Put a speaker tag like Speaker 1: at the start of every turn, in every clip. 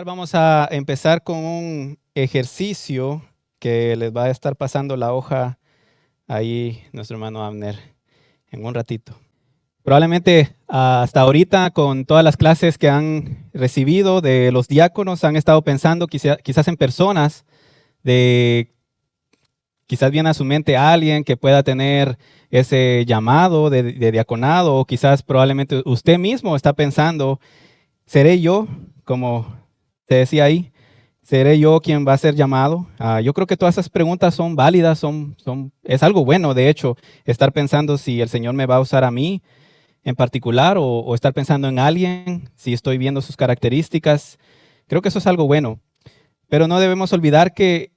Speaker 1: Vamos a empezar con un ejercicio que les va a estar pasando la hoja ahí nuestro hermano Abner en un ratito. Probablemente hasta ahorita con todas las clases que han recibido de los diáconos han estado pensando quizás en personas de quizás viene a su mente alguien que pueda tener ese llamado de diaconado o quizás probablemente usted mismo está pensando, ¿seré yo, como te decía ahí, seré yo quien va a ser llamado? Yo creo que todas esas preguntas son válidas, es algo bueno, de hecho, estar pensando si el Señor me va a usar a mí en particular o estar pensando en alguien, si estoy viendo sus características. Creo que eso es algo bueno, pero no debemos olvidar que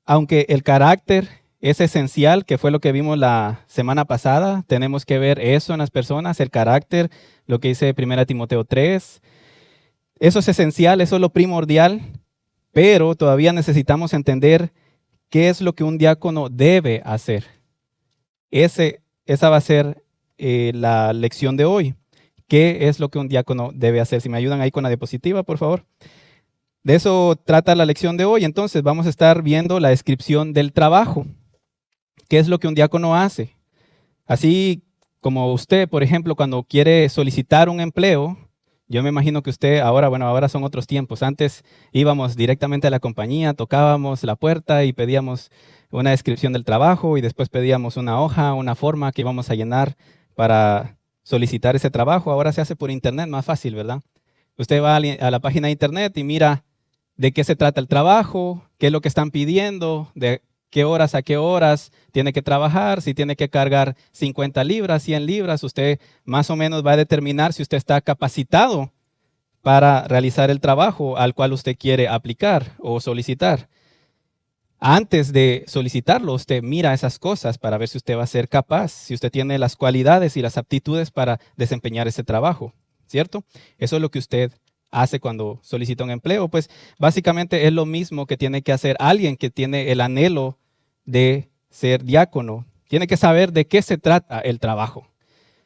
Speaker 1: aunque el carácter es esencial, que fue lo que vimos la semana pasada, tenemos que ver eso en las personas, el carácter, lo que dice 1 Timoteo 3. Eso es esencial, eso es lo primordial, pero todavía necesitamos entender qué es lo que un diácono debe hacer. Esa va a ser la lección de hoy. ¿Qué es lo que un diácono debe hacer? Si me ayudan ahí con la diapositiva, por favor. De eso trata la lección de hoy. Entonces vamos a estar viendo la descripción del trabajo. ¿Qué es lo que un diácono hace? Así como usted, por ejemplo, cuando quiere solicitar un empleo, yo me imagino que usted ahora son otros tiempos. Antes íbamos directamente a la compañía, tocábamos la puerta y pedíamos una descripción del trabajo y después pedíamos una hoja, una forma que íbamos a llenar para solicitar ese trabajo. Ahora se hace por internet, más fácil, ¿verdad? Usted va a la página de internet y mira de qué se trata el trabajo, qué es lo que están pidiendo, de qué horas a qué horas tiene que trabajar, si tiene que cargar 50 libras, 100 libras, usted más o menos va a determinar si usted está capacitado para realizar el trabajo al cual usted quiere aplicar o solicitar. Antes de solicitarlo, usted mira esas cosas para ver si usted va a ser capaz, si usted tiene las cualidades y las aptitudes para desempeñar ese trabajo, ¿cierto? Eso es lo que usted hace cuando solicita un empleo. Pues básicamente es lo mismo que tiene que hacer alguien que tiene el anhelo de ser diácono. Tiene que saber de qué se trata el trabajo.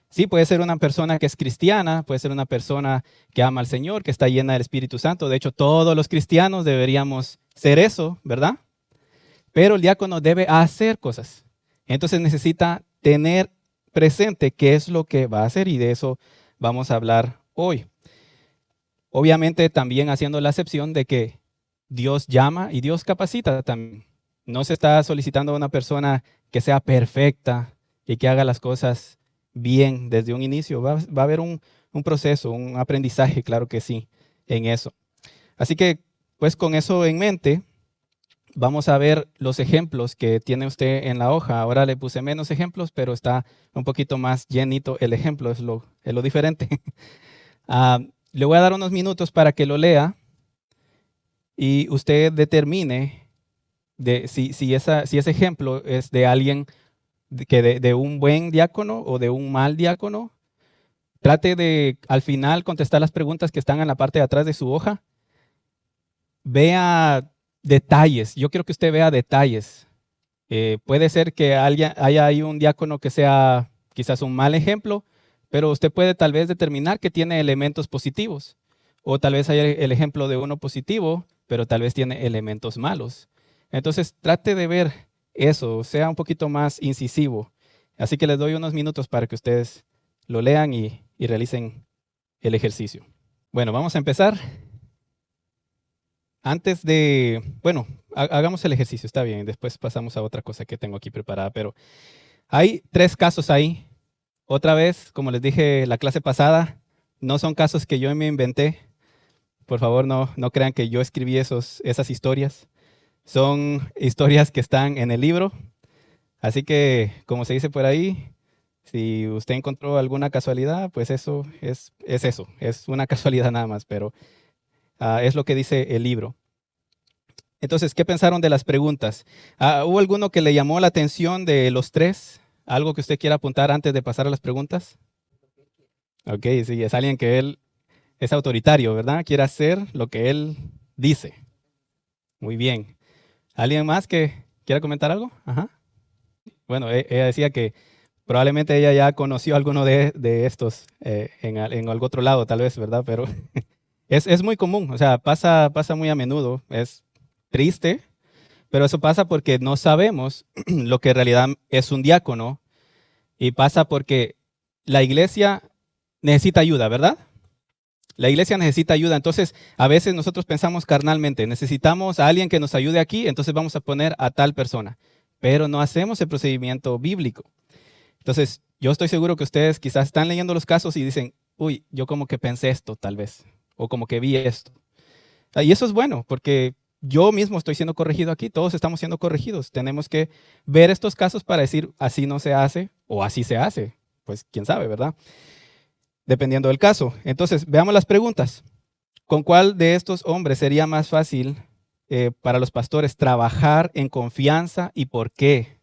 Speaker 1: Sí, puede ser una persona que es cristiana, puede ser una persona que ama al Señor, que está llena del Espíritu Santo. De hecho, todos los cristianos deberíamos ser eso, ¿verdad? Pero el diácono debe hacer cosas. Entonces necesita tener presente qué es lo que va a hacer y de eso vamos a hablar hoy. Obviamente también haciendo la excepción de que Dios llama y Dios capacita también. No se está solicitando a una persona que sea perfecta y que haga las cosas bien desde un inicio. Va a haber un proceso, un aprendizaje, claro que sí, en eso. Así que, pues con eso en mente, vamos a ver los ejemplos que tiene usted en la hoja. Ahora le puse menos ejemplos, pero está un poquito más llenito el ejemplo, es lo diferente. Le voy a dar unos minutos para que lo lea y usted determine si ese ejemplo es de alguien de un buen diácono o de un mal diácono. Trate de al final contestar las preguntas que están en la parte de atrás de su hoja. Vea detalles. Yo quiero que usted vea detalles. Puede ser que haya ahí un diácono que sea quizás un mal ejemplo, pero usted puede tal vez determinar que tiene elementos positivos. O tal vez haya el ejemplo de uno positivo, pero tal vez tiene elementos malos. Entonces trate de ver eso, sea un poquito más incisivo. Así que les doy unos minutos para que ustedes lo lean y realicen el ejercicio. Bueno, vamos a empezar. Hagamos el ejercicio, está bien, después pasamos a otra cosa que tengo aquí preparada, pero hay 3 casos ahí. Otra vez, como les dije la clase pasada, no son casos que yo me inventé. Por favor, no crean que yo escribí esas historias. Son historias que están en el libro. Así que, como se dice por ahí, si usted encontró alguna casualidad, pues eso es eso, es una casualidad nada más, pero es lo que dice el libro. Entonces, ¿qué pensaron de las preguntas? ¿Hubo alguno que le llamó la atención de los 3? ¿Algo que usted quiera apuntar antes de pasar a las preguntas? Ok, sí, es alguien que él es autoritario, ¿verdad? Quiere hacer lo que él dice. Muy bien. ¿Alguien más que quiera comentar algo? Ajá. Bueno, ella decía que probablemente ella ya conoció alguno de estos en algún otro lado, tal vez, ¿verdad? Pero Es muy común, o sea, pasa muy a menudo. Es triste, pero eso pasa porque no sabemos lo que en realidad es un diácono y pasa porque la iglesia necesita ayuda, ¿verdad? La iglesia necesita ayuda. Entonces, a veces nosotros pensamos carnalmente, necesitamos a alguien que nos ayude aquí, entonces vamos a poner a tal persona. Pero no hacemos el procedimiento bíblico. Entonces, yo estoy seguro que ustedes quizás están leyendo los casos y dicen, uy, yo como que pensé esto tal vez, o como que vi esto. Y eso es bueno, porque yo mismo estoy siendo corregido aquí, todos estamos siendo corregidos. Tenemos que ver estos casos para decir, así no se hace o así se hace. Pues quién sabe, ¿verdad? Dependiendo del caso. Entonces, veamos las preguntas. ¿Con cuál de estos hombres sería más fácil para los pastores trabajar en confianza y por qué?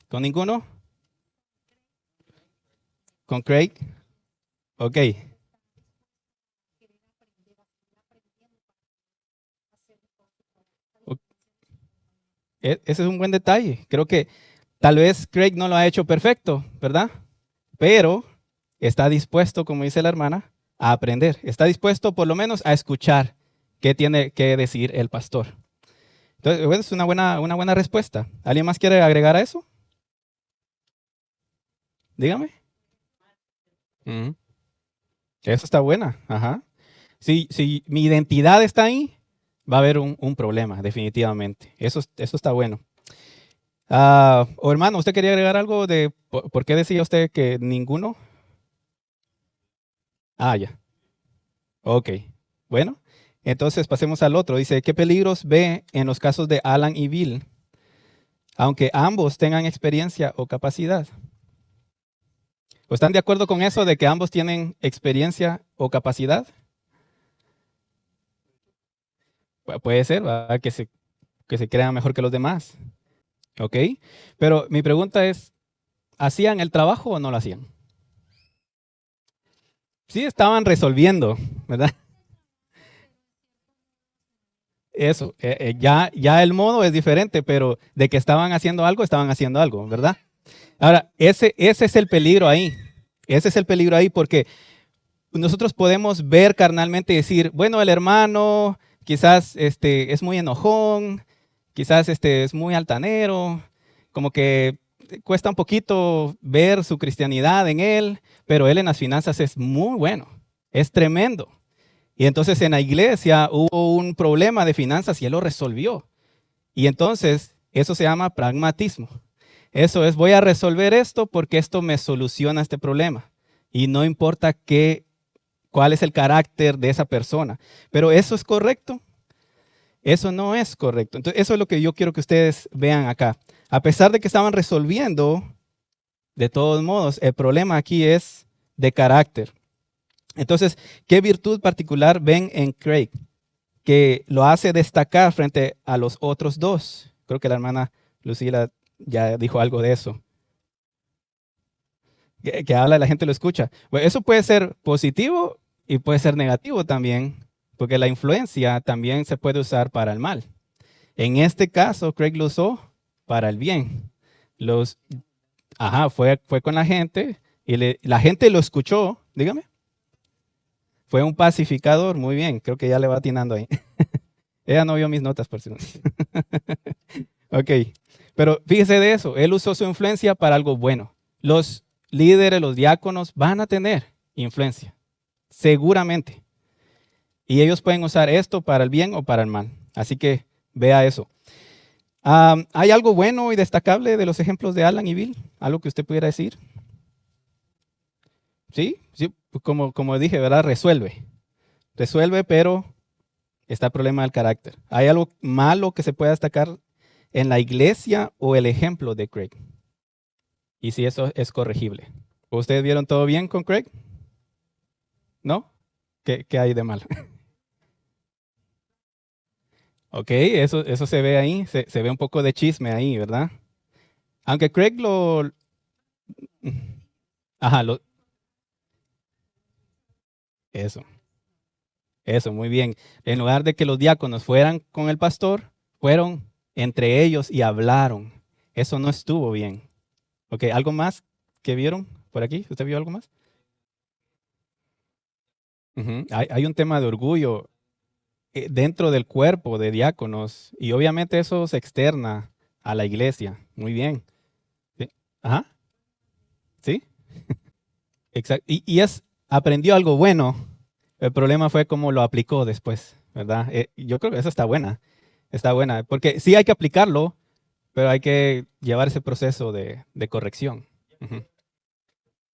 Speaker 1: ¿Con ninguno? ¿Con Craig? Ok. O- Ese es un buen detalle. Creo que tal vez Craig no lo ha hecho perfecto, ¿verdad? Pero está dispuesto, como dice la hermana, a aprender. Está dispuesto por lo menos a escuchar qué tiene que decir el pastor. Entonces, bueno, es una buena respuesta. ¿Alguien más quiere agregar a eso? Dígame. Ujú. Eso está buena. Ajá. Si mi identidad está ahí, va a haber un problema, definitivamente. Eso está bueno. O hermano, ¿usted quería agregar algo de por qué decía usted que ninguno? Ah, ya. Ok. Bueno, entonces pasemos al otro. Dice, ¿qué peligros ve en los casos de Alan y Bill, aunque ambos tengan experiencia o capacidad? ¿O están de acuerdo con eso de que ambos tienen experiencia o capacidad? Puede ser, ¿verdad? Que se crean mejor que los demás. ¿Ok? Pero mi pregunta es, ¿hacían el trabajo o no lo hacían? Sí, estaban resolviendo, ¿verdad? Eso, ya el modo es diferente, pero de que estaban haciendo algo, ¿verdad? Ahora, ese es el peligro ahí. Ese es el peligro ahí porque nosotros podemos ver carnalmente y decir, bueno, el hermano quizás es muy enojón, quizás es muy altanero, como que cuesta un poquito ver su cristianidad en él, pero él en las finanzas es muy bueno, es tremendo. Y entonces en la iglesia hubo un problema de finanzas y él lo resolvió. Y entonces eso se llama pragmatismo. Eso es, voy a resolver esto porque esto me soluciona este problema. Y no importa cuál es el carácter de esa persona. Pero eso es correcto. Eso no es correcto. Entonces, eso es lo que yo quiero que ustedes vean acá. A pesar de que estaban resolviendo, de todos modos, el problema aquí es de carácter. Entonces, ¿qué virtud particular ven en Craig que lo hace destacar frente a los otros dos? Creo que la hermana Lucila ya dijo algo de eso. Que habla y la gente lo escucha. Bueno, eso puede ser positivo y puede ser negativo también, porque la influencia también se puede usar para el mal. En este caso, Craig lo usó para el bien. Los, fue con la gente y la gente lo escuchó, dígame. Fue un pacificador, muy bien, creo que ya le va atinando ahí. Ella no vio mis notas, por si no. Ok, pero fíjese de eso, él usó su influencia para algo bueno. Los líderes, los diáconos van a tener influencia, seguramente. Y ellos pueden usar esto para el bien o para el mal. Así que vea eso. ¿Hay algo bueno y destacable de los ejemplos de Alan y Bill? ¿Algo que usted pudiera decir? Sí, sí, pues como dije, ¿verdad? Resuelve. Resuelve, pero está el problema del carácter. ¿Hay algo malo que se pueda destacar en la iglesia o el ejemplo de Craig? Y si eso es corregible. ¿Ustedes vieron todo bien con Craig? ¿No? ¿Qué hay de mal? Ok, eso se ve ahí, se ve un poco de chisme ahí, ¿verdad? Aunque Craig Ajá, eso, eso, muy bien. En lugar de que los diáconos fueran con el pastor, fueron entre ellos y hablaron. Eso no estuvo bien. Ok, ¿algo más que vieron por aquí? ¿Usted vio algo más? Ujú. Hay un tema de orgullo dentro del cuerpo de diáconos y obviamente eso se externa a la iglesia. Muy bien. Sí. Ajá, sí, exacto. Aprendió algo bueno. El problema fue cómo lo aplicó después, ¿verdad? Yo creo que eso está buena, porque sí hay que aplicarlo, pero hay que llevar ese proceso de corrección. Ujú.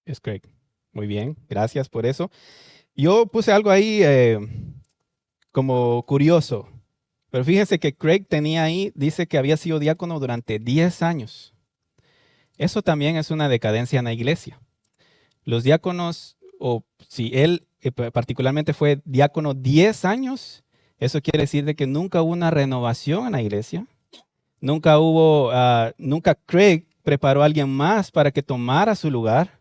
Speaker 1: Es correcto. Muy bien, gracias por eso. Yo puse algo ahí como curioso, pero fíjense que Craig tenía ahí, dice que había sido diácono durante 10 años. Eso también es una decadencia en la iglesia. Los diáconos, o si él particularmente fue diácono 10 años, eso quiere decir de que nunca hubo una renovación en la iglesia. Nunca Craig preparó a alguien más para que tomara su lugar.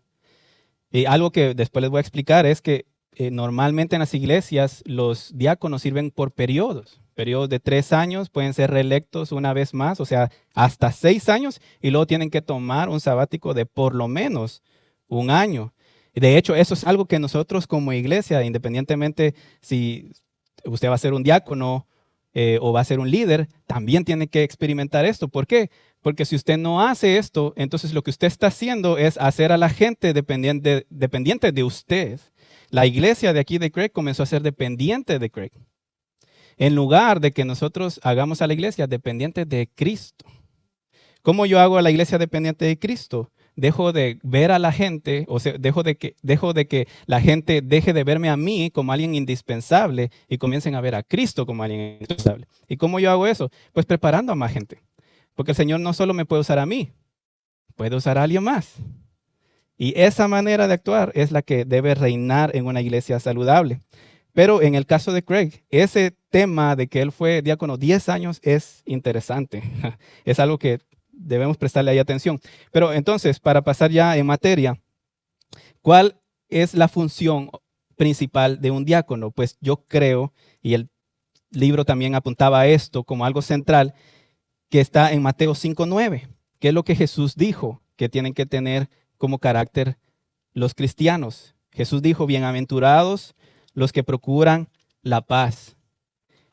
Speaker 1: Y algo que después les voy a explicar es que normalmente en las iglesias los diáconos sirven por periodos de 3 años, pueden ser reelectos una vez más, o sea, hasta 6 años, y luego tienen que tomar un sabático de por lo menos un año. De hecho, eso es algo que nosotros como iglesia, independientemente si usted va a ser un diácono o va a ser un líder, también tiene que experimentar esto. ¿Por qué? Porque si usted no hace esto, entonces lo que usted está haciendo es hacer a la gente dependiente de usted. La iglesia de aquí de Craig comenzó a ser dependiente de Craig. En lugar de que nosotros hagamos a la iglesia dependiente de Cristo. ¿Cómo yo hago a la iglesia dependiente de Cristo? Dejo de ver a la gente, o sea, dejo de que la gente deje de verme a mí como alguien indispensable y comiencen a ver a Cristo como alguien indispensable. ¿Y cómo yo hago eso? Pues preparando a más gente. Porque el Señor no solo me puede usar a mí, puede usar a alguien más. Y esa manera de actuar es la que debe reinar en una iglesia saludable. Pero en el caso de Craig, ese tema de que él fue diácono 10 años es interesante. Es algo que debemos prestarle ahí atención. Pero entonces, para pasar ya en materia, ¿cuál es la función principal de un diácono? Pues yo creo, y el libro también apuntaba a esto como algo central, que está en Mateo 5:9, que es lo que Jesús dijo que tienen que tener como carácter los cristianos. Jesús dijo, bienaventurados los que procuran la paz,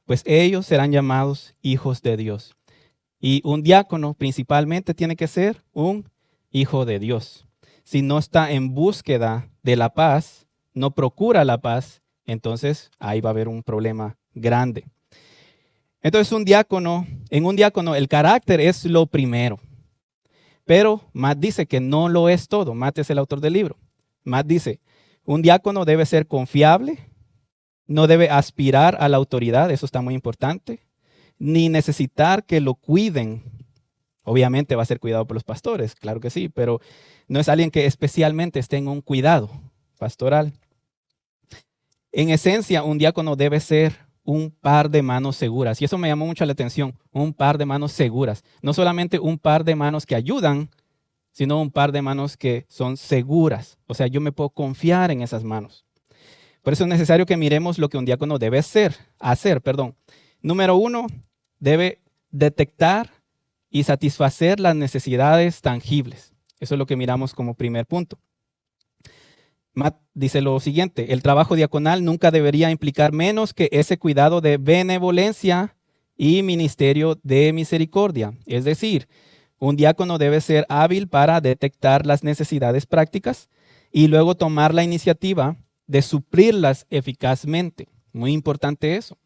Speaker 1: pues ellos serán llamados hijos de Dios. Y un diácono principalmente tiene que ser un hijo de Dios. Si no está en búsqueda de la paz, no procura la paz, entonces ahí va a haber un problema grande. Entonces en un diácono el carácter es lo primero. Pero Matt dice que no lo es todo. Matt es el autor del libro. Matt dice, un diácono debe ser confiable, no debe aspirar a la autoridad, eso está muy importante, ni necesitar que lo cuiden. Obviamente va a ser cuidado por los pastores, claro que sí, pero no es alguien que especialmente esté en un cuidado pastoral. En esencia, un diácono debe ser un par de manos seguras. Y eso me llamó mucho la atención, un par de manos seguras. No solamente un par de manos que ayudan, sino un par de manos que son seguras. O sea, yo me puedo confiar en esas manos. Por eso es necesario que miremos lo que un diácono debe hacer. Número 1, debe detectar y satisfacer las necesidades tangibles. Eso es lo que miramos como primer punto. Matt dice lo siguiente, el trabajo diaconal nunca debería implicar menos que ese cuidado de benevolencia y ministerio de misericordia. Es decir, un diácono debe ser hábil para detectar las necesidades prácticas y luego tomar la iniciativa de suplirlas eficazmente. Muy importante eso.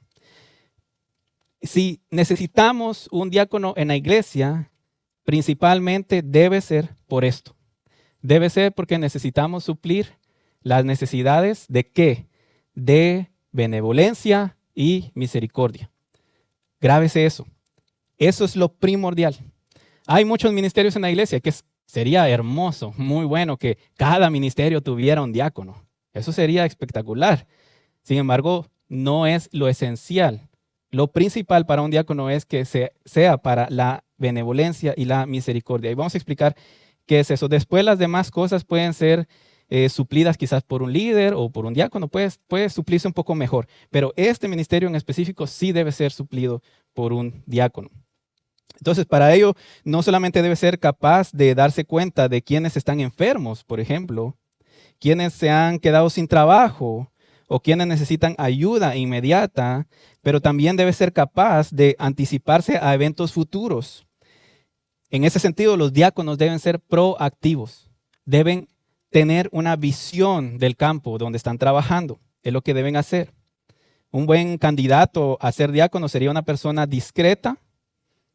Speaker 1: Si necesitamos un diácono en la iglesia, principalmente debe ser por esto. Debe ser porque necesitamos suplir las necesidades de ¿qué? De benevolencia y misericordia. Grábese eso. Eso es lo primordial. Hay muchos ministerios en la iglesia que sería hermoso, muy bueno que cada ministerio tuviera un diácono. Eso sería espectacular. Sin embargo, no es lo esencial. Lo principal para un diácono es que sea para la benevolencia y la misericordia. Y vamos a explicar qué es eso. Después las demás cosas pueden ser suplidas quizás por un líder o por un diácono, puede suplirse un poco mejor. Pero este ministerio en específico sí debe ser suplido por un diácono. Entonces, para ello, no solamente debe ser capaz de darse cuenta de quienes están enfermos, por ejemplo, quienes se han quedado sin trabajo o quienes necesitan ayuda inmediata, pero también debe ser capaz de anticiparse a eventos futuros. En ese sentido, los diáconos deben ser proactivos, deben tener una visión del campo donde están trabajando, es lo que deben hacer. Un buen candidato a ser diácono sería una persona discreta,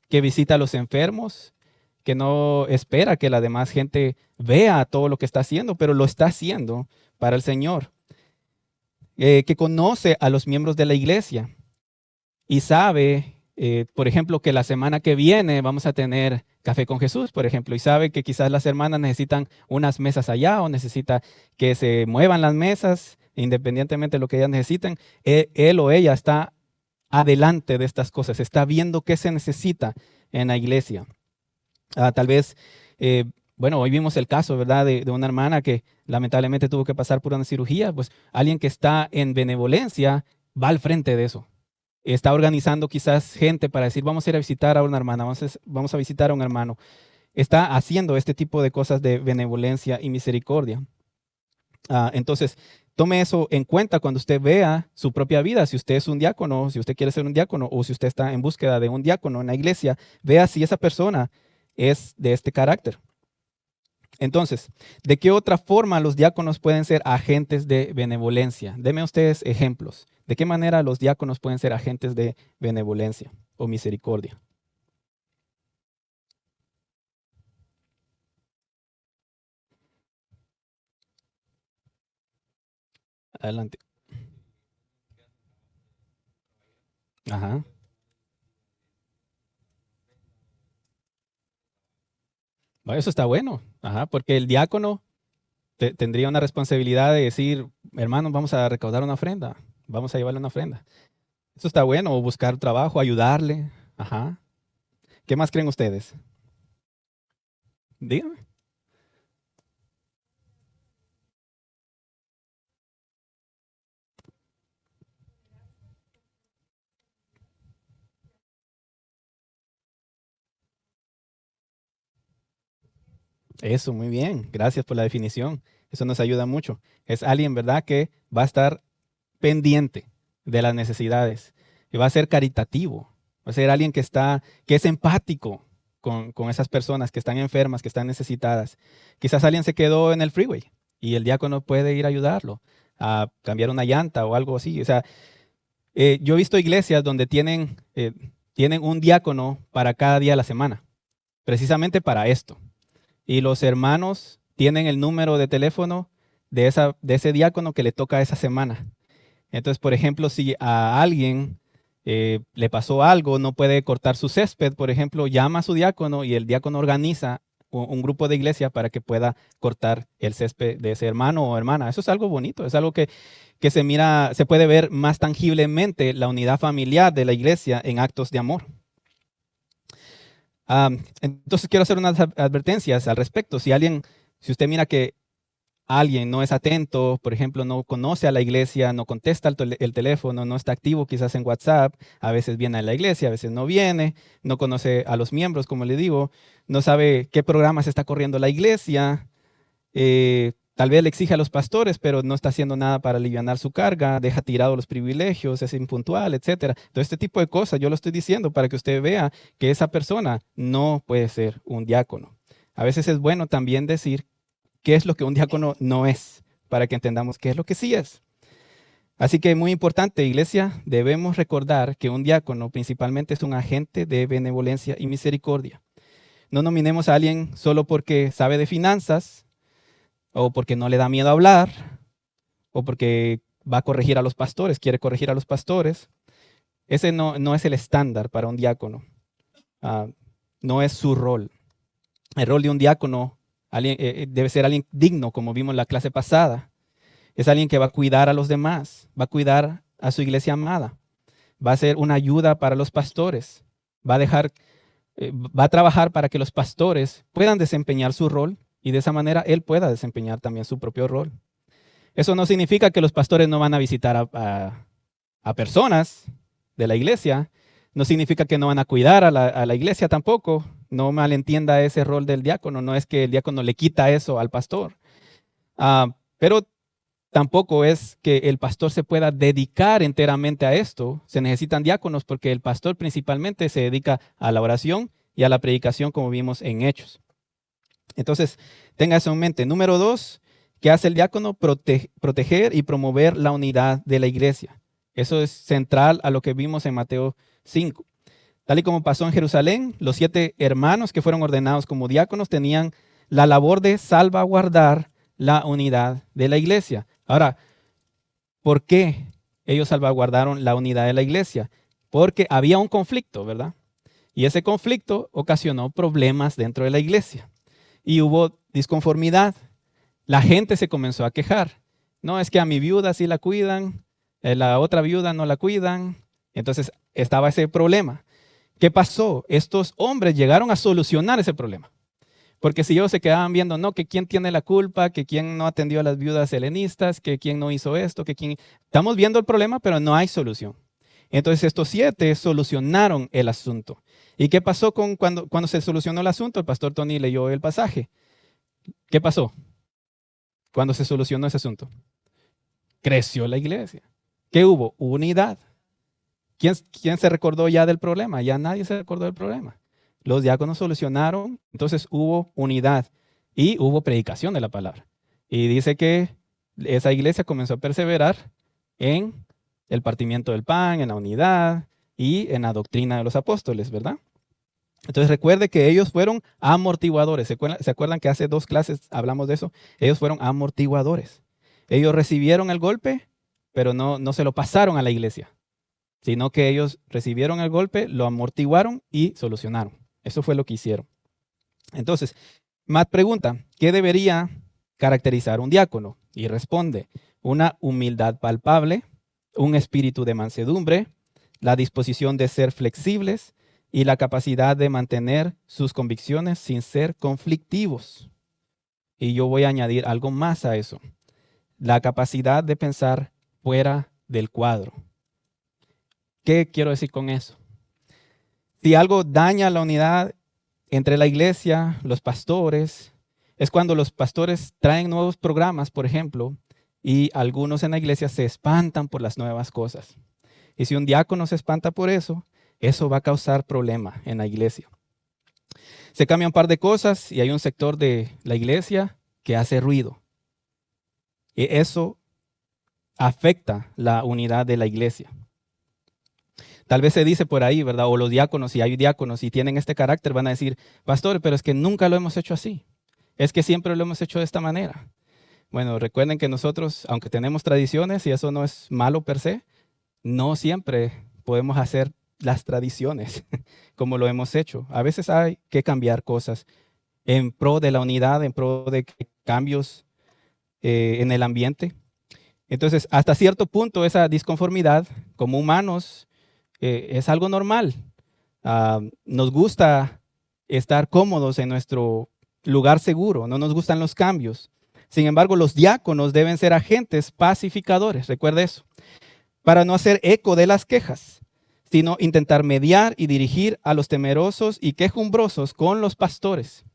Speaker 1: que visita a los enfermos, que no espera que la demás gente vea todo lo que está haciendo, pero lo está haciendo para el Señor. Que conoce a los miembros de la iglesia y sabe, por ejemplo, que la semana que viene vamos a tener Café con Jesús, por ejemplo, y sabe que quizás las hermanas necesitan unas mesas allá o necesita que se muevan las mesas, independientemente de lo que ellas necesiten. Él o ella está adelante de estas cosas, está viendo qué se necesita en la iglesia. Tal vez, bueno, hoy vimos el caso, ¿verdad?, de una hermana que lamentablemente tuvo que pasar por una cirugía. Pues alguien que está en benevolencia va al frente de eso. Está organizando quizás gente para decir, vamos a ir a visitar a una hermana, vamos a visitar a un hermano. Está haciendo este tipo de cosas de benevolencia y misericordia. Entonces, tome eso en cuenta cuando usted vea su propia vida. Si usted es un diácono, si usted quiere ser un diácono o si usted está en búsqueda de un diácono en la iglesia, vea si esa persona es de este carácter. Entonces, ¿de qué otra forma los diáconos pueden ser agentes de benevolencia? Denme ustedes ejemplos. ¿De qué manera los diáconos pueden ser agentes de benevolencia o misericordia? Adelante. Ajá. Bueno, eso está bueno. Ajá, porque el diácono tendría una responsabilidad de decir, hermanos, vamos a recaudar una ofrenda, vamos a llevarle una ofrenda. Eso está bueno, o buscar trabajo, ayudarle. Ajá. ¿Qué más creen ustedes? Díganme. Eso, muy bien. Gracias por la definición. Eso nos ayuda mucho. Es alguien, ¿verdad?, que va a estar pendiente de las necesidades y va a ser caritativo. Va a ser alguien que es empático con esas personas que están enfermas, que están necesitadas. Quizás alguien se quedó en el freeway y el diácono puede ir a ayudarlo a cambiar una llanta o algo así. O sea, yo he visto iglesias donde tienen un diácono para cada día de la semana, precisamente para esto. Y los hermanos tienen el número de teléfono de ese diácono que le toca esa semana. Entonces, por ejemplo, si a alguien le pasó algo, no puede cortar su césped, por ejemplo, llama a su diácono y el diácono organiza un grupo de iglesia para que pueda cortar el césped de ese hermano o hermana. Eso es algo bonito, es algo que se mira, se puede ver más tangiblemente la unidad familiar de la iglesia en actos de amor. Entonces quiero hacer unas advertencias al respecto. Si usted mira que alguien no es atento, por ejemplo, no conoce a la iglesia, no contesta el teléfono, no está activo quizás en WhatsApp, a veces viene a la iglesia, a veces no viene, no conoce a los miembros, como le digo, no sabe qué programas está corriendo la iglesia, tal vez le exige a los pastores, pero no está haciendo nada para alivianar su carga, deja tirado los privilegios, es impuntual, etcétera. Todo este tipo de cosas yo lo estoy diciendo para que usted vea que esa persona no puede ser un diácono. A veces es bueno también decir qué es lo que un diácono no es, para que entendamos qué es lo que sí es. Así que muy importante, iglesia, debemos recordar que un diácono principalmente es un agente de benevolencia y misericordia. No nominemos a alguien solo porque sabe de finanzas, o porque no le da miedo hablar, o porque va a corregir a los pastores, quiere corregir a los pastores. Ese no es el estándar para un diácono. No es su rol. El rol de un diácono debe ser alguien digno, como vimos en la clase pasada. Es alguien que va a cuidar a los demás, va a cuidar a su iglesia amada, va a ser una ayuda para los pastores, va a trabajar para que los pastores puedan desempeñar su rol y de esa manera él pueda desempeñar también su propio rol. Eso no significa que los pastores no van a visitar a personas de la iglesia, no significa que no van a cuidar a la iglesia tampoco. No malentienda ese rol del diácono, no es que el diácono le quita eso al pastor. Pero tampoco es que el pastor se pueda dedicar enteramente a esto. Se necesitan diáconos porque el pastor principalmente se dedica a la oración y a la predicación, como vimos en Hechos. Entonces, tenga eso en mente. Número 2, ¿qué hace el diácono? Proteger y promover la unidad de la iglesia. Eso es central a lo que vimos en Mateo 5. Tal y como pasó en Jerusalén, los 7 hermanos que fueron ordenados como diáconos tenían la labor de salvaguardar la unidad de la iglesia. Ahora, ¿por qué ellos salvaguardaron la unidad de la iglesia? Porque había un conflicto, ¿verdad? Y ese conflicto ocasionó problemas dentro de la iglesia. Y hubo disconformidad. La gente se comenzó a quejar. No, es que a mi viuda sí la cuidan, la otra viuda no la cuidan. Entonces estaba ese problema. ¿Qué pasó? Estos hombres llegaron a solucionar ese problema. Porque si ellos se quedaban viendo, no, que quién tiene la culpa, que quién no atendió a las viudas helenistas, que quién no hizo esto, que quién... Estamos viendo el problema, pero no hay solución. Entonces estos 7 solucionaron el asunto. ¿Y qué pasó cuando se solucionó el asunto? El pastor Tony leyó el pasaje. ¿Qué pasó cuando se solucionó ese asunto? Creció la iglesia. ¿Qué hubo? Unidad. ¿Quién se recordó ya del problema? Ya nadie se recordó del problema. Los diáconos solucionaron, entonces hubo unidad y hubo predicación de la palabra. Y dice que esa iglesia comenzó a perseverar en el partimiento del pan, en la unidad y en la doctrina de los apóstoles, ¿verdad? Entonces recuerde que ellos fueron amortiguadores. ¿Se acuerdan que hace 2 clases hablamos de eso? Ellos fueron amortiguadores. Ellos recibieron el golpe, pero no se lo pasaron a la iglesia, sino que ellos recibieron el golpe, lo amortiguaron y solucionaron. Eso fue lo que hicieron. Entonces, Matt pregunta, ¿qué debería caracterizar un diácono? Y responde, una humildad palpable, un espíritu de mansedumbre, la disposición de ser flexibles y la capacidad de mantener sus convicciones sin ser conflictivos. Y yo voy a añadir algo más a eso, la capacidad de pensar fuera del cuadro. ¿Qué quiero decir con eso? Si algo daña la unidad entre la iglesia, los pastores, es cuando los pastores traen nuevos programas, por ejemplo, y algunos en la iglesia se espantan por las nuevas cosas. Y si un diácono se espanta por eso, eso va a causar problema en la iglesia. Se cambian un par de cosas y hay un sector de la iglesia que hace ruido. Y eso afecta la unidad de la iglesia. Tal vez se dice por ahí, ¿verdad? O los diáconos, si hay diáconos y tienen este carácter, van a decir, pastor, pero es que nunca lo hemos hecho así. Es que siempre lo hemos hecho de esta manera. Bueno, recuerden que nosotros, aunque tenemos tradiciones, y eso no es malo per se, no siempre podemos hacer las tradiciones como lo hemos hecho. A veces hay que cambiar cosas en pro de la unidad, en pro de cambios en el ambiente. Entonces, hasta cierto punto, esa disconformidad, como humanos, es algo normal. Nos gusta estar cómodos en nuestro lugar seguro, no nos gustan los cambios. Sin embargo, los diáconos deben ser agentes pacificadores, recuerde eso, para no hacer eco de las quejas, sino intentar mediar y dirigir a los temerosos y quejumbrosos con los pastores.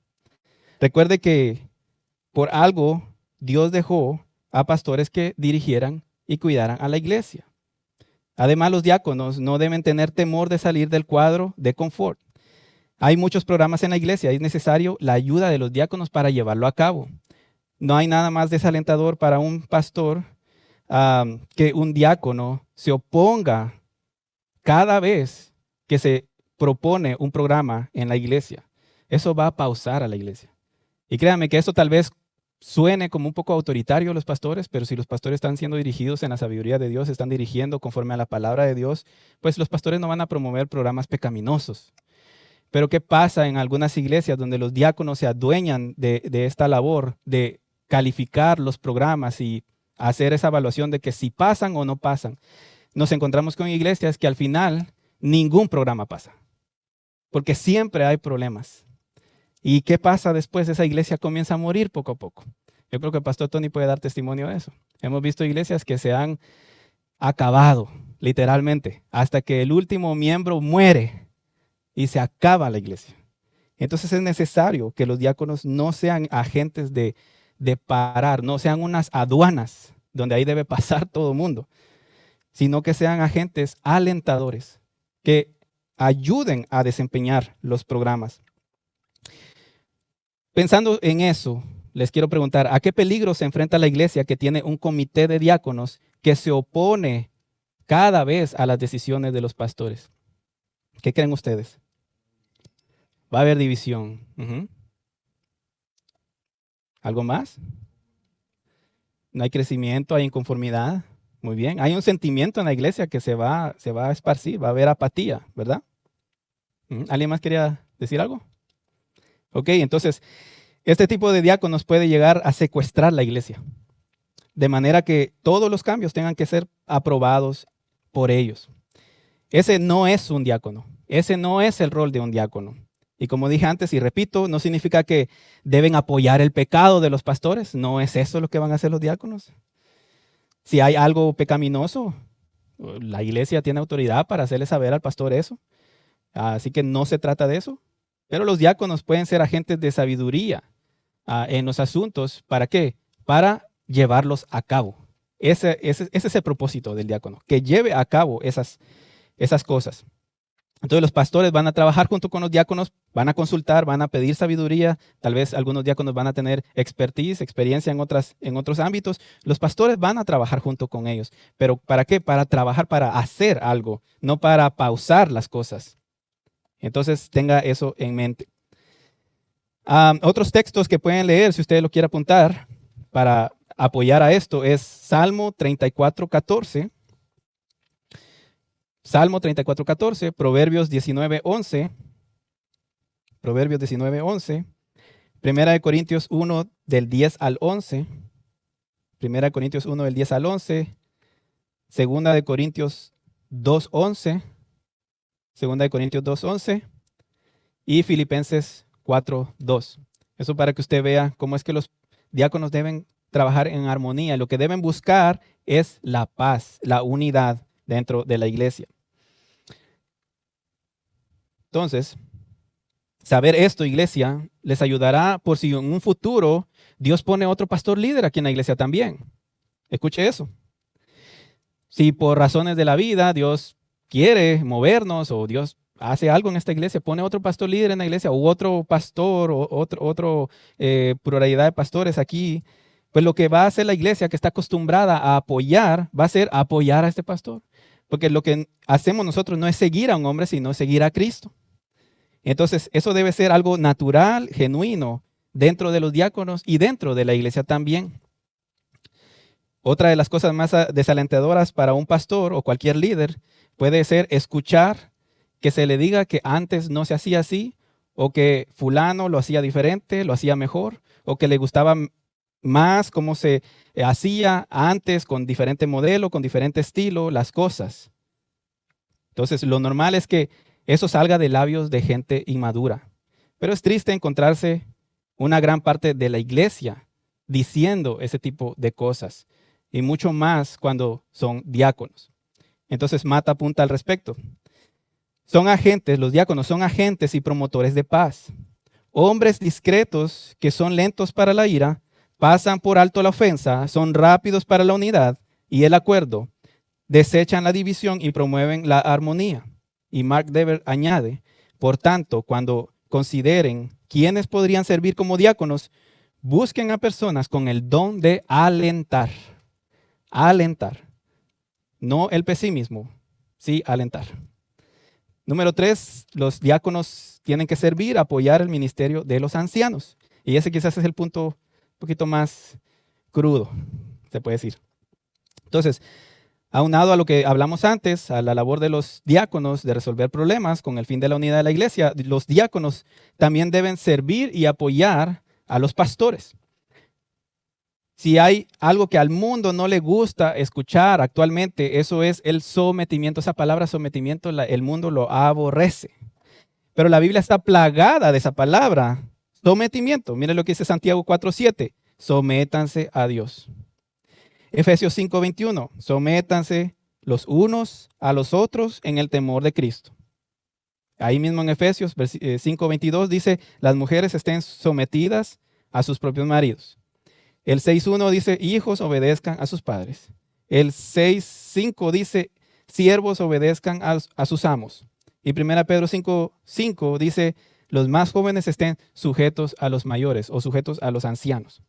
Speaker 1: Recuerde que por algo Dios dejó a pastores que dirigieran y cuidaran a la iglesia. Además, los diáconos no deben tener temor de salir del cuadro de confort. Hay muchos programas en la iglesia, es necesario la ayuda de los diáconos para llevarlo a cabo. No hay nada más desalentador para un pastor que un diácono se oponga cada vez que se propone un programa en la iglesia. Eso va a pausar a la iglesia. Y créanme que eso tal vez suene como un poco autoritario a los pastores, pero si los pastores están siendo dirigidos en la sabiduría de Dios, están dirigiendo conforme a la palabra de Dios, pues los pastores no van a promover programas pecaminosos. Pero ¿qué pasa en algunas iglesias donde los diáconos se adueñan de esta labor de calificar los programas y hacer esa evaluación de que si pasan o no pasan? Nos encontramos con iglesias que al final ningún programa pasa, porque siempre hay problemas. ¿Y qué pasa después? Esa iglesia comienza a morir poco a poco. Yo creo que el pastor Tony puede dar testimonio de eso. Hemos visto iglesias que se han acabado, literalmente, hasta que el último miembro muere y se acaba la iglesia. Entonces es necesario que los diáconos no sean agentes de parar, no sean unas aduanas donde ahí debe pasar todo el mundo, sino que sean agentes alentadores, que ayuden a desempeñar los programas. Pensando en eso, les quiero preguntar, ¿a qué peligro se enfrenta la iglesia que tiene un comité de diáconos que se opone cada vez a las decisiones de los pastores? ¿Qué creen ustedes? Va a haber división. Ujú. ¿Algo más? No hay crecimiento, hay inconformidad. Muy bien. Hay un sentimiento en la iglesia que se va a esparcir, va a haber apatía, ¿verdad? ¿Alguien más quería decir algo? Ok, entonces, este tipo de diáconos puede llegar a secuestrar la iglesia, de manera que todos los cambios tengan que ser aprobados por ellos. Ese no es un diácono, ese no es el rol de un diácono. Y como dije antes y repito, no significa que deben apoyar el pecado de los pastores, no es eso lo que van a hacer los diáconos. Si hay algo pecaminoso, la iglesia tiene autoridad para hacerle saber al pastor eso. Así que no se trata de eso. Pero los diáconos pueden ser agentes de sabiduría en los asuntos. ¿Para qué? Para llevarlos a cabo. Ese es el propósito del diácono, que lleve a cabo esas cosas. Entonces los pastores van a trabajar junto con los diáconos, van a consultar, van a pedir sabiduría. Tal vez algunos diáconos van a tener experiencia en otros ámbitos. Los pastores van a trabajar junto con ellos. ¿Pero para qué? Para trabajar, para hacer algo, no para pausar las cosas. Entonces tenga eso en mente. Otros textos que pueden leer, si usted lo quiere apuntar, para apoyar a esto, es Salmo 34:14. Salmo 34:14, Proverbios 19:11, Proverbios 19:11, Primera de Corintios 1 del 10 al 11, Primera de Corintios 1 del 10 al 11, Segunda de Corintios 2:11, Segunda de Corintios 2:11 y Filipenses 4:2. Eso para que usted vea cómo es que los diáconos deben trabajar en armonía. Lo que deben buscar es la paz, la unidad dentro de la iglesia. Entonces, saber esto, iglesia, les ayudará por si en un futuro Dios pone otro pastor líder aquí en la iglesia también. Escuche eso. Si por razones de la vida Dios quiere movernos o Dios hace algo en esta iglesia, pone otro pastor líder en la iglesia o otro pastor o otro pluralidad de pastores aquí, pues lo que va a hacer la iglesia que está acostumbrada a apoyar, va a ser apoyar a este pastor. Porque lo que hacemos nosotros no es seguir a un hombre, sino seguir a Cristo. Entonces, eso debe ser algo natural, genuino, dentro de los diáconos y dentro de la iglesia también. Otra de las cosas más desalentadoras para un pastor o cualquier líder puede ser escuchar que se le diga que antes no se hacía así, o que fulano lo hacía diferente, lo hacía mejor, o que le gustaba más cómo se hacía antes con diferente modelo, con diferente estilo, las cosas. Entonces, lo normal es que eso salga de labios de gente inmadura. Pero es triste encontrarse una gran parte de la iglesia diciendo ese tipo de cosas. Y mucho más cuando son diáconos. Entonces, Mata apunta al respecto. Son agentes, los diáconos son agentes y promotores de paz. Hombres discretos que son lentos para la ira, pasan por alto la ofensa, son rápidos para la unidad y el acuerdo, desechan la división y promueven la armonía. Y Mark Dever añade, por tanto, cuando consideren quiénes podrían servir como diáconos, busquen a personas con el don de alentar. Alentar. No el pesimismo, sí alentar. Número 3, los diáconos tienen que servir, apoyar el ministerio de los ancianos. Y ese quizás es el punto un poquito más crudo, se puede decir. Entonces, aunado a lo que hablamos antes, a la labor de los diáconos de resolver problemas con el fin de la unidad de la iglesia, los diáconos también deben servir y apoyar a los pastores. Si hay algo que al mundo no le gusta escuchar actualmente, eso es el sometimiento. Esa palabra sometimiento, el mundo lo aborrece. Pero la Biblia está plagada de esa palabra, sometimiento. Miren lo que dice Santiago 4:7. Sométanse a Dios. Efesios 5:21. Sométanse los unos a los otros en el temor de Cristo. Ahí mismo en Efesios 5:22 dice, las mujeres estén sometidas a sus propios maridos. El 6.1 dice, hijos obedezcan a sus padres. El 6.5 dice, siervos obedezcan a sus amos. Y 1 Pedro 5.5 dice, los más jóvenes estén sujetos a los mayores o sujetos a los ancianos.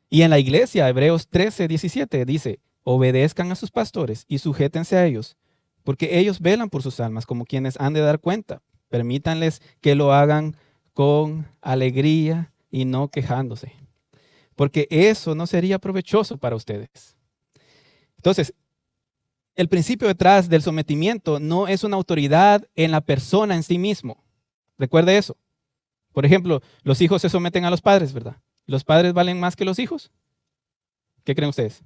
Speaker 1: Y en la iglesia, Hebreos 13.17 dice, obedezcan a sus pastores y sujétense a ellos, porque ellos velan por sus almas como quienes han de dar cuenta. Permítanles que lo hagan con alegría y no quejándose, porque eso no sería provechoso para ustedes. Entonces, el principio detrás del sometimiento no es una autoridad en la persona en sí mismo. Recuerde eso. Por ejemplo, los hijos se someten a los padres, ¿verdad? ¿Los padres valen más que los hijos? ¿Qué creen ustedes?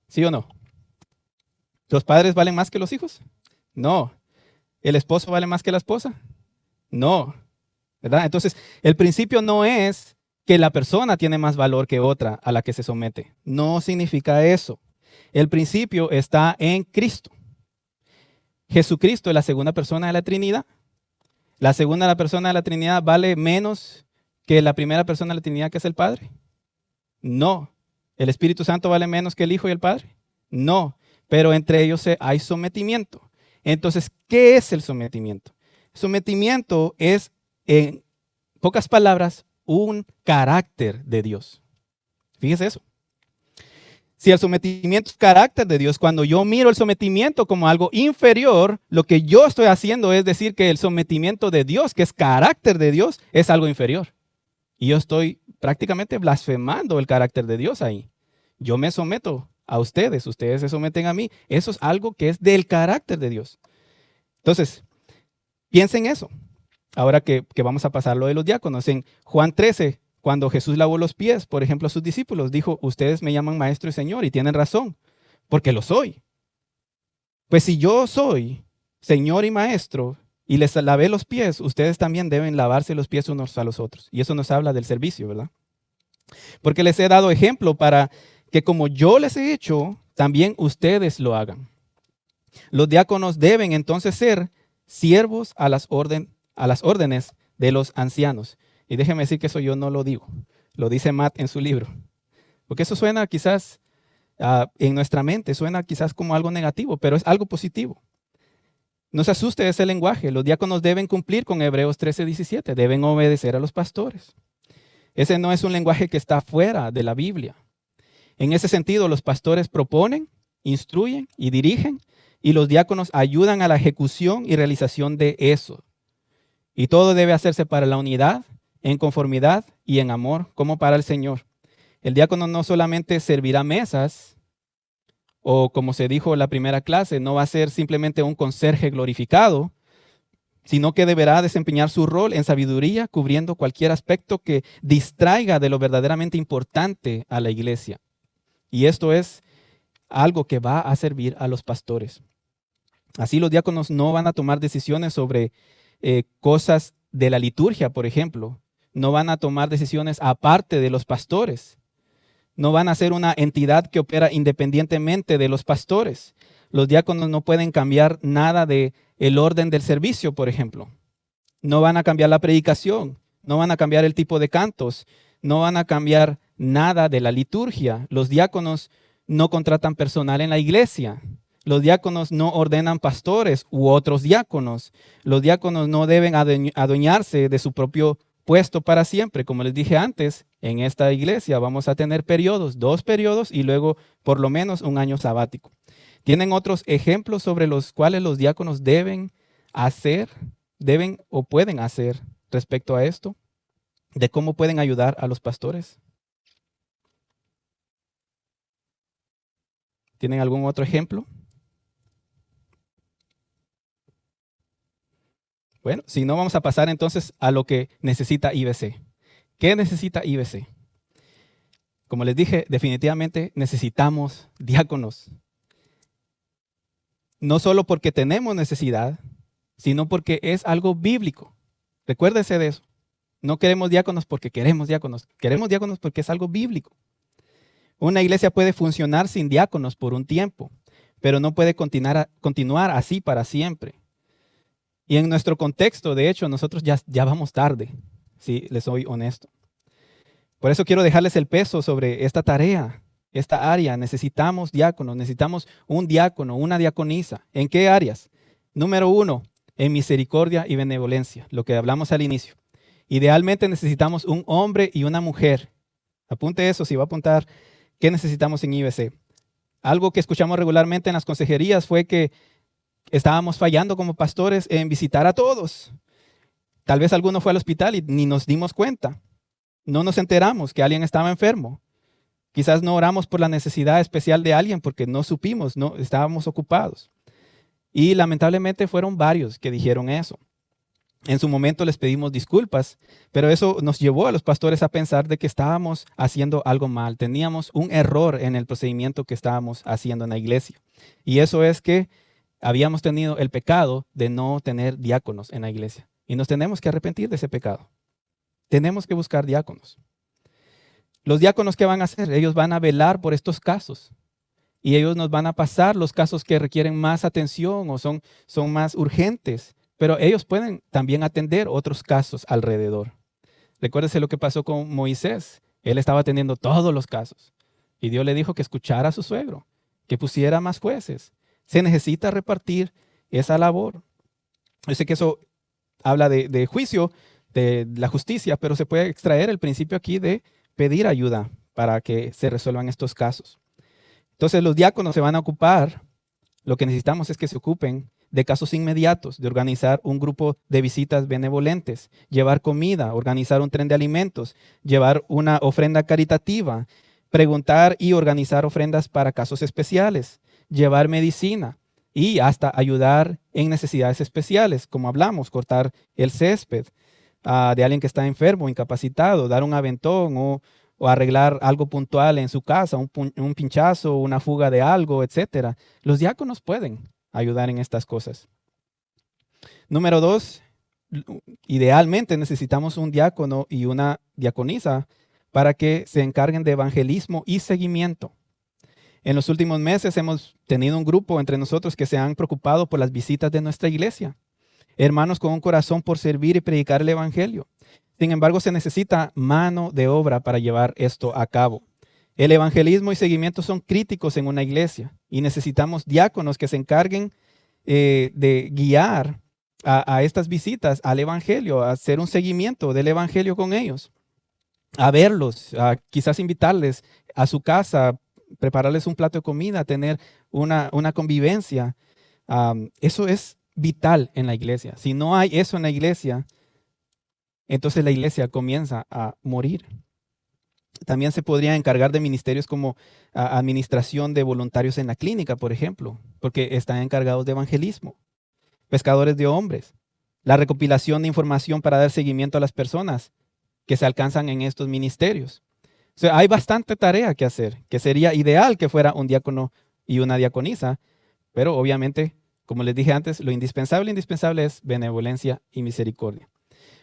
Speaker 1: ¿Sí o no? ¿Los padres valen más que los hijos? No. ¿El esposo vale más que la esposa? No. ¿Verdad? Entonces, el principio no es que la persona tiene más valor que otra a la que se somete. No significa eso. El principio está en Cristo. Jesucristo es la segunda persona de la Trinidad. ¿La segunda persona de la Trinidad vale menos que la primera persona de la Trinidad, que es el Padre? No. ¿El Espíritu Santo vale menos que el Hijo y el Padre? No. Pero entre ellos hay sometimiento. Entonces, ¿qué es el sometimiento? Sometimiento es, en pocas palabras, un carácter de Dios. Fíjese eso. Si el sometimiento es carácter de Dios, cuando yo miro el sometimiento como algo inferior, lo que yo estoy haciendo es decir que el sometimiento de Dios, que es carácter de Dios, es algo inferior. Y yo estoy prácticamente blasfemando el carácter de Dios ahí. Yo me someto a ustedes, ustedes se someten a mí. Eso es algo que es del carácter de Dios. Entonces, piensen eso. Ahora que vamos a pasar lo de los diáconos. En Juan 13, cuando Jesús lavó los pies, por ejemplo, a sus discípulos, dijo, ustedes me llaman maestro y señor, y tienen razón, porque lo soy. Pues si yo soy señor y maestro, y les lavé los pies, ustedes también deben lavarse los pies unos a los otros. Y eso nos habla del servicio, ¿verdad? Porque les he dado ejemplo para que como yo les he hecho, también ustedes lo hagan. Los diáconos deben entonces ser siervos a las órdenes de los ancianos. Y déjeme decir que eso yo no lo digo, lo dice Matt en su libro. Porque eso suena quizás, en nuestra mente, suena quizás como algo negativo, pero es algo positivo. No se asuste de ese lenguaje. Los diáconos deben cumplir con Hebreos 13:17. Deben obedecer a los pastores. Ese no es un lenguaje que está fuera de la Biblia. En ese sentido, los pastores proponen, instruyen y dirigen, y los diáconos ayudan a la ejecución y realización de eso. Y todo debe hacerse para la unidad, en conformidad y en amor, como para el Señor. El diácono no solamente servirá mesas, o como se dijo en la primera clase, no va a ser simplemente un conserje glorificado, sino que deberá desempeñar su rol en sabiduría, cubriendo cualquier aspecto que distraiga de lo verdaderamente importante a la iglesia. Y esto es algo que va a servir a los pastores. Así los diáconos no van a tomar decisiones sobre cosas de la liturgia, por ejemplo. No van a tomar decisiones aparte de los pastores. No van a ser una entidad que opera independientemente de los pastores. Los diáconos no pueden cambiar nada del orden del servicio, por ejemplo. No van a cambiar la predicación, no van a cambiar el tipo de cantos, no van a cambiar nada de la liturgia. Los diáconos no contratan personal en la iglesia. Los diáconos no ordenan pastores u otros diáconos. Los diáconos no deben adueñarse de su propio puesto para siempre. Como les dije antes, en esta iglesia vamos a tener periodos, 2 periodos y luego por lo menos un año sabático. ¿Tienen otros ejemplos sobre los cuales los diáconos deben o pueden hacer respecto a esto? ¿De cómo pueden ayudar a los pastores? ¿Tienen algún otro ejemplo? Bueno, si no, vamos a pasar entonces a lo que necesita IBC. ¿Qué necesita IBC? Como les dije, definitivamente necesitamos diáconos. No solo porque tenemos necesidad, sino porque es algo bíblico. Recuérdese de eso. No queremos diáconos porque queremos diáconos. Queremos diáconos porque es algo bíblico. Una iglesia puede funcionar sin diáconos por un tiempo, pero no puede continuar así para siempre. Y en nuestro contexto, de hecho, nosotros ya vamos tarde, si les soy honesto. Por eso quiero dejarles el peso sobre esta tarea, esta área. Necesitamos diáconos, necesitamos un diácono, una diaconisa. ¿En qué áreas? Número 1, en misericordia y benevolencia, lo que hablamos al inicio. Idealmente necesitamos un hombre y una mujer. Apunte eso, si va a apuntar, ¿qué necesitamos en IBC? Algo que escuchamos regularmente en las consejerías fue que estábamos fallando como pastores en visitar a todos. Tal vez alguno fue al hospital y ni nos dimos cuenta. No nos enteramos que alguien estaba enfermo. Quizás no oramos por la necesidad especial de alguien porque no supimos, no estábamos ocupados. Y lamentablemente fueron varios que dijeron eso. En su momento les pedimos disculpas, pero eso nos llevó a los pastores a pensar de que estábamos haciendo algo mal. Teníamos un error en el procedimiento que estábamos haciendo en la iglesia. Y eso es que habíamos tenido el pecado de no tener diáconos en la iglesia. Y nos tenemos que arrepentir de ese pecado. Tenemos que buscar diáconos. Los diáconos, ¿qué van a hacer? Ellos van a velar por estos casos. Y ellos nos van a pasar los casos que requieren más atención o son más urgentes. Pero ellos pueden también atender otros casos alrededor. Recuérdese lo que pasó con Moisés. Él estaba atendiendo todos los casos. Y Dios le dijo que escuchara a su suegro, que pusiera más jueces. Se necesita repartir esa labor. Yo sé que eso habla de juicio, de la justicia, pero se puede extraer el principio aquí de pedir ayuda para que se resuelvan estos casos. Entonces los diáconos se van a ocupar, lo que necesitamos es que se ocupen de casos inmediatos, de organizar un grupo de visitas benevolentes, llevar comida, organizar un tren de alimentos, llevar una ofrenda caritativa, preguntar y organizar ofrendas para casos especiales, llevar medicina y hasta ayudar en necesidades especiales, como hablamos, cortar el césped de alguien que está enfermo, incapacitado, dar un aventón o arreglar algo puntual en su casa, un pinchazo, una fuga de algo, etc. Los diáconos pueden ayudar en estas cosas. Número 2, idealmente necesitamos un diácono y una diaconisa para que se encarguen de evangelismo y seguimiento. En los últimos meses hemos tenido un grupo entre nosotros que se han preocupado por las visitas de nuestra iglesia. Hermanos con un corazón por servir y predicar el evangelio. Sin embargo, se necesita mano de obra para llevar esto a cabo. El evangelismo y seguimiento son críticos en una iglesia y necesitamos diáconos que se encarguen de guiar a estas visitas al evangelio, a hacer un seguimiento del evangelio con ellos, a verlos, a quizás invitarles a su casa, prepararles un plato de comida, tener una convivencia. Eso es vital en la iglesia. Si no hay eso en la iglesia, entonces la iglesia comienza a morir. También se podría encargar de ministerios como administración de voluntarios en la clínica, por ejemplo, porque están encargados de evangelismo. Pescadores de hombres, la recopilación de información para dar seguimiento a las personas que se alcanzan en estos ministerios. O sea, hay bastante tarea que hacer, que sería ideal que fuera un diácono y una diaconisa, pero obviamente, como les dije antes, lo indispensable es benevolencia y misericordia.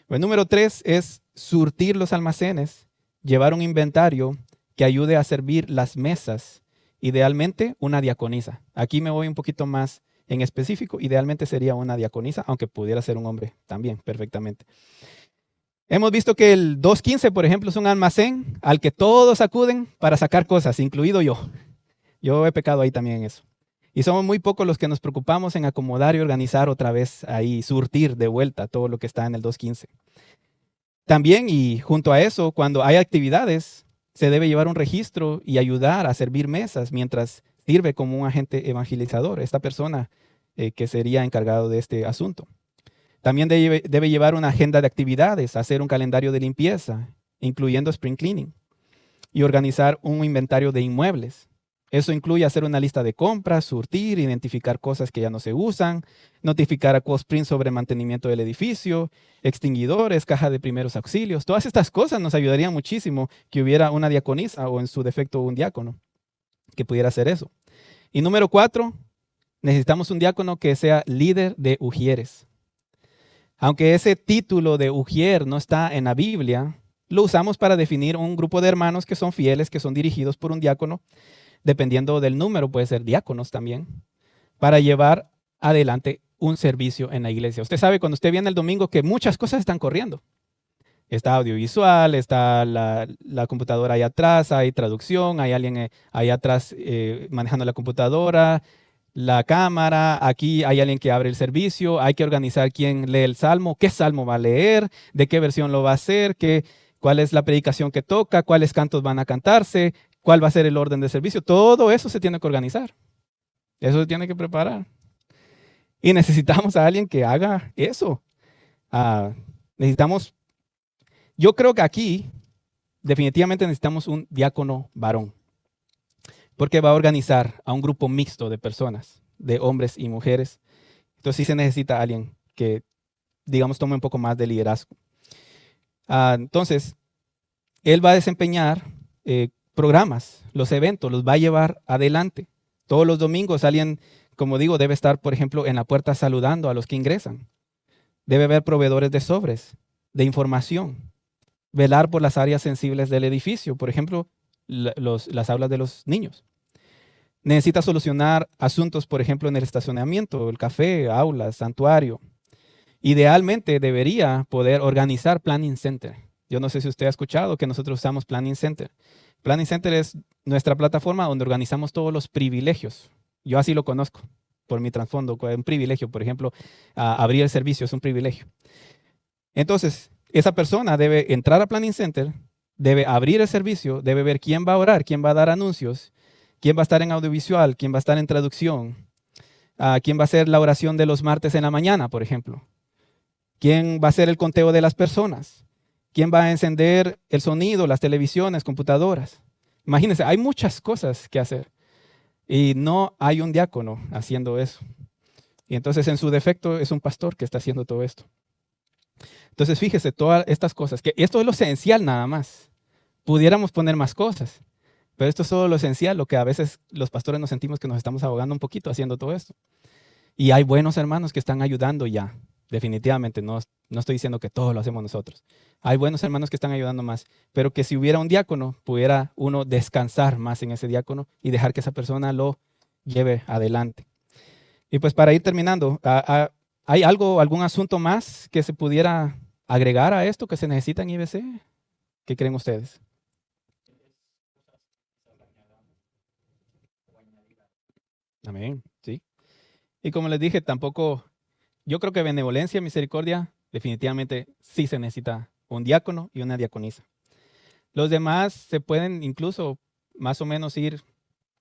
Speaker 1: El número 3 es surtir los almacenes, llevar un inventario que ayude a servir las mesas, idealmente una diaconisa. Aquí me voy un poquito más en específico, idealmente sería una diaconisa, aunque pudiera ser un hombre también, perfectamente. Hemos visto que el 215, por ejemplo, es un almacén al que todos acuden para sacar cosas, incluido yo. Yo he pecado ahí también en eso. Y somos muy pocos los que nos preocupamos en acomodar y organizar otra vez ahí, surtir de vuelta todo lo que está en el 215. También, y junto a eso, cuando hay actividades, se debe llevar un registro y ayudar a servir mesas mientras sirve como un agente evangelizador, esta persona que sería encargado de este asunto. También debe llevar una agenda de actividades, hacer un calendario de limpieza, incluyendo spring cleaning, y organizar un inventario de inmuebles. Eso incluye hacer una lista de compras, surtir, identificar cosas que ya no se usan, notificar a CoSpring sobre mantenimiento del edificio, extinguidores, caja de primeros auxilios. Todas estas cosas nos ayudarían muchísimo que hubiera una diaconisa o en su defecto un diácono que pudiera hacer eso. Y número 4, necesitamos un diácono que sea líder de ujieres. Aunque ese título de ujier no está en la Biblia, lo usamos para definir un grupo de hermanos que son fieles, que son dirigidos por un diácono, dependiendo del número, puede ser diáconos también, para llevar adelante un servicio en la iglesia. Usted sabe cuando usted viene el domingo que muchas cosas están corriendo. Está audiovisual, está la computadora ahí atrás, hay traducción, hay alguien ahí atrás manejando la computadora, la cámara, aquí hay alguien que abre el servicio, hay que organizar quién lee el salmo, qué salmo va a leer, de qué versión lo va a hacer, cuál es la predicación que toca, cuáles cantos van a cantarse, cuál va a ser el orden de servicio. Todo eso se tiene que organizar, eso se tiene que preparar. Y necesitamos a alguien que haga eso. Ah, necesitamos, yo creo que aquí definitivamente necesitamos un diácono varón, porque va a organizar a un grupo mixto de personas, de hombres y mujeres. Entonces sí se necesita alguien que, digamos, tome un poco más de liderazgo. Entonces, él va a desempeñar programas, los eventos, los va a llevar adelante. Todos los domingos alguien, como digo, debe estar, por ejemplo, en la puerta saludando a los que ingresan. Debe haber proveedores de sobres, de información. Velar por las áreas sensibles del edificio, por ejemplo, las aulas de los niños. Necesita solucionar asuntos, por ejemplo, en el estacionamiento, el café, aulas, santuario. Idealmente debería poder organizar Planning Center. Yo no sé si usted ha escuchado que nosotros usamos Planning Center. Planning Center es nuestra plataforma donde organizamos todos los privilegios. Yo así lo conozco por mi trasfondo. Un privilegio, por ejemplo, abrir el servicio es un privilegio. Entonces, esa persona debe entrar a Planning Center, debe abrir el servicio, debe ver quién va a orar, quién va a dar anuncios, quién va a estar en audiovisual, quién va a estar en traducción, quién va a hacer la oración de los martes en la mañana, por ejemplo. ¿Quién va a hacer el conteo de las personas? ¿Quién va a encender el sonido, las televisiones, computadoras? Imagínense, hay muchas cosas que hacer y no hay un diácono haciendo eso. Y entonces en su defecto es un pastor que está haciendo todo esto. Entonces fíjese, todas estas cosas, que esto es lo esencial nada más. Pudiéramos poner más cosas, pero esto es solo lo esencial, lo que a veces los pastores nos sentimos que nos estamos ahogando un poquito haciendo todo esto. Y hay buenos hermanos que están ayudando ya. Definitivamente, no estoy diciendo que todo lo hacemos nosotros. Hay buenos hermanos que están ayudando más, pero que si hubiera un diácono, pudiera uno descansar más en ese diácono y dejar que esa persona lo lleve adelante. Y pues para ir terminando, ¿hay algún asunto más que se pudiera agregar a esto que se necesita en IBC? ¿Qué creen ustedes? Amén, sí. Y como les dije, tampoco, yo creo que benevolencia, misericordia, definitivamente sí se necesita un diácono y una diaconisa. Los demás se pueden incluso más o menos ir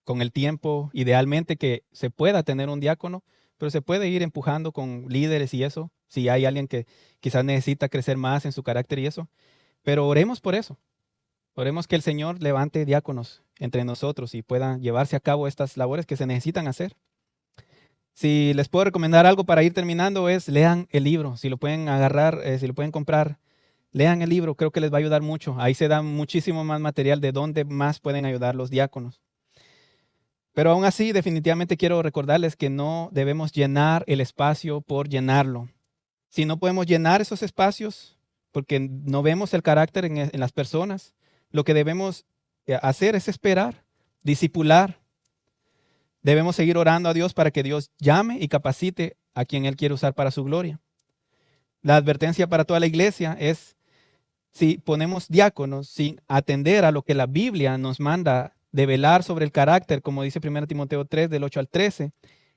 Speaker 1: con el tiempo, idealmente que se pueda tener un diácono, pero se puede ir empujando con líderes y eso, si hay alguien que quizás necesita crecer más en su carácter y eso. Pero oremos por eso. Oremos que el Señor levante diáconos entre nosotros y puedan llevarse a cabo estas labores que se necesitan hacer. Si les puedo recomendar algo para ir terminando es lean el libro. Si lo pueden agarrar, si lo pueden comprar, lean el libro. Creo que les va a ayudar mucho. Ahí se da muchísimo más material de dónde más pueden ayudar los diáconos. Pero aún así, definitivamente quiero recordarles que no debemos llenar el espacio por llenarlo. Si no podemos llenar esos espacios porque no vemos el carácter en las personas, lo que debemos hacer es esperar, discipular. Debemos seguir orando a Dios para que Dios llame y capacite a quien Él quiere usar para su gloria. La advertencia para toda la iglesia es, si ponemos diáconos sin atender a lo que la Biblia nos manda de velar sobre el carácter, como dice 1 Timoteo 3, del 8 al 13,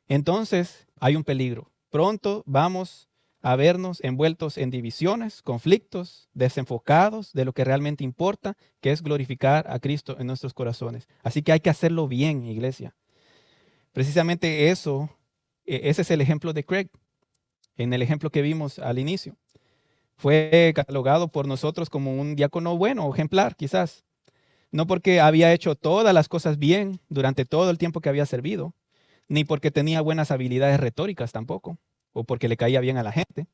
Speaker 1: entonces hay un peligro. Pronto vamos a vernos envueltos en divisiones, conflictos, desenfocados de lo que realmente importa, que es glorificar a Cristo en nuestros corazones. Así que hay que hacerlo bien, iglesia. Precisamente eso, ese es el ejemplo de Craig, en el ejemplo que vimos al inicio. Fue catalogado por nosotros como un diácono bueno o ejemplar, quizás. No porque había hecho todas las cosas bien durante todo el tiempo que había servido, ni porque tenía buenas habilidades retóricas tampoco, o porque le caía bien a la gente,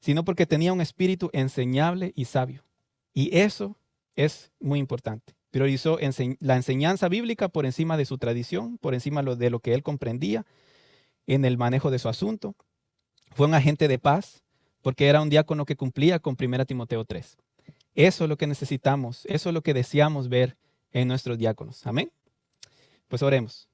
Speaker 1: sino porque tenía un espíritu enseñable y sabio. Y eso es muy importante. Priorizó la enseñanza bíblica por encima de su tradición, por encima de lo que él comprendía en el manejo de su asunto. Fue un agente de paz porque era un diácono que cumplía con 1 Timoteo 3. Eso es lo que necesitamos, eso es lo que deseamos ver en nuestros diáconos. Amén. Pues oremos.